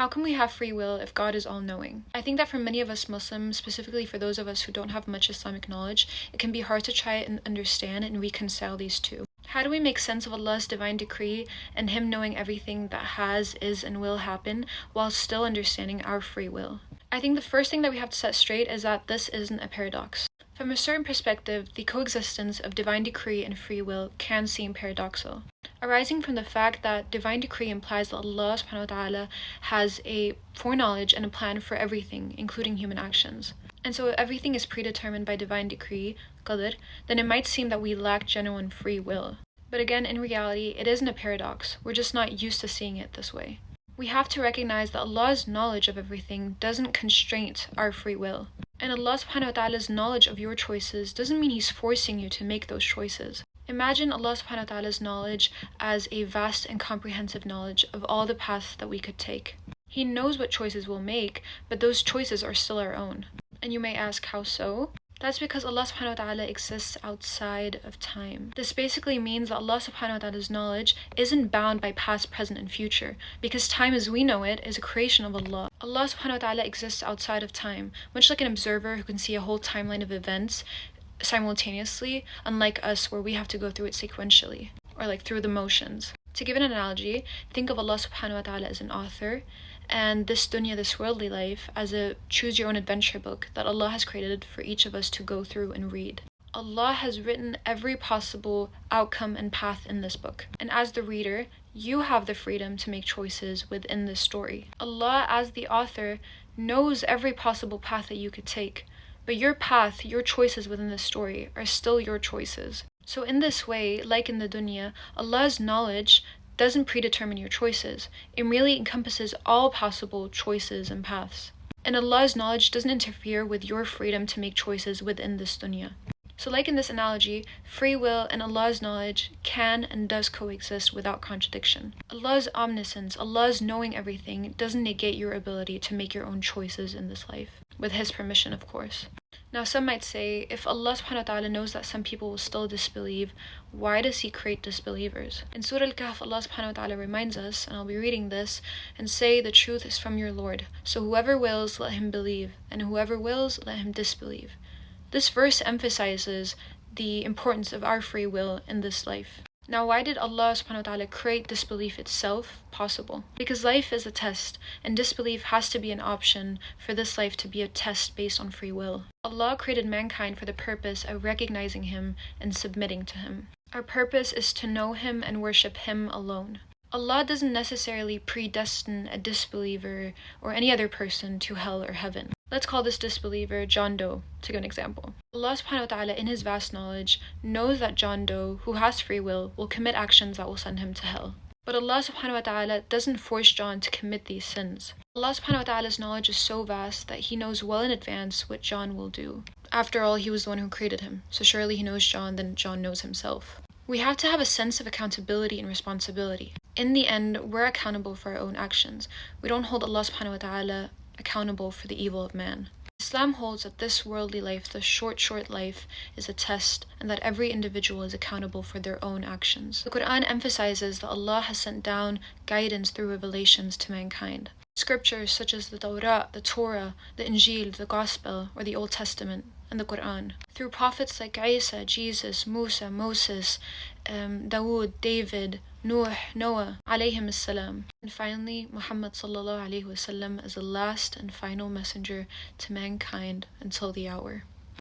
How can we have free will if God is all-knowing? I think that for many of us Muslims, specifically for those of us who don't have much Islamic knowledge, it can be hard to try and understand and reconcile these two. How do we make sense of Allah's divine decree and Him knowing everything that has, is, and will happen while still understanding our free will? I think the first thing that we have to set straight is that this isn't a paradox. From a certain perspective, the coexistence of divine decree and free will can seem paradoxical, arising from the fact that divine decree implies that Allah subhanahu wa ta'ala has a foreknowledge and a plan for everything, including human actions. And so if everything is predetermined by divine decree, qadr, then it might seem that we lack genuine free will. But again, in reality, it isn't a paradox. We're just not used to seeing it this way. We have to recognize that Allah's knowledge of everything doesn't constrain our free will. And Allah subhanahu wa ta'ala's knowledge of your choices doesn't mean He's forcing you to make those choices. Imagine Allah subhanahu wa ta'ala's knowledge as a vast and comprehensive knowledge of all the paths that we could take. He knows what choices we'll make, but those choices are still our own. And you may ask, how so? That's because Allah subhanahu wa ta'ala exists outside of time. This basically means that Allah subhanahu wa ta'ala's knowledge isn't bound by past, present, and future, because time as we know it is a creation of Allah. Allah subhanahu wa ta'ala exists outside of time, much like an observer who can see a whole timeline of events simultaneously, unlike us where we have to go through it sequentially, or like through the motions. To give an analogy, think of Allah subhanahu wa ta'ala as an author, and this dunya, this worldly life, as a choose-your-own-adventure book that Allah has created for each of us to go through and read. Allah has written every possible outcome and path in this book, and as the reader, you have the freedom to make choices within this story. Allah, as the author, knows every possible path that you could take, but your path, your choices within this story are still your choices. So in this way, like in the dunya, Allah's knowledge doesn't predetermine your choices. It merely encompasses all possible choices and paths. And Allah's knowledge doesn't interfere with your freedom to make choices within this dunya. So like in this analogy, free will and Allah's knowledge can and does coexist without contradiction. Allah's omniscience, Allah's knowing everything, doesn't negate your ability to make your own choices in this life, with His permission, of course. Now some might say, if Allah subhanahu wa ta'ala knows that some people will still disbelieve, why does He create disbelievers? In Surah Al-Kahf, Allah subhanahu wa ta'ala reminds us, and I'll be reading this, and say, the truth is from your Lord. So whoever wills, let him believe, and whoever wills, let him disbelieve. This verse emphasizes the importance of our free will in this life. Now why did Allah subhanahu wa ta'ala create disbelief itself possible? Because life is a test, and disbelief has to be an option for this life to be a test based on free will. Allah created mankind for the purpose of recognizing Him and submitting to Him. Our purpose is to know Him and worship Him alone. Allah doesn't necessarily predestine a disbeliever or any other person to hell or heaven. Let's call this disbeliever John Doe, to give an example. Allah subhanahu wa ta'ala, in His vast knowledge, knows that John Doe, who has free will commit actions that will send him to hell. But Allah subhanahu wa ta'ala doesn't force John to commit these sins. Allah subhanahu wa ta'ala's knowledge is so vast that He knows well in advance what John will do. After all, He was the one who created him, so surely He knows John, then John knows himself. We have to have a sense of accountability and responsibility. In the end, we're accountable for our own actions. We don't hold Allah subhanahu wa ta'ala accountable for the evil of man. Islam holds that this worldly life, this short life, is a test, and that every individual is accountable for their own actions. The Quran emphasizes that Allah has sent down guidance through revelations to mankind. Scriptures such as the Torah, the Injil, the Gospel, or the Old Testament, and the Quran. Through prophets like Isa, Jesus, Musa, Moses, Dawood, David, Nuh, Noah, alayhim as-salam. And finally, Muhammad sallallahu alayhi wa sallam as the last and final messenger to mankind until the hour.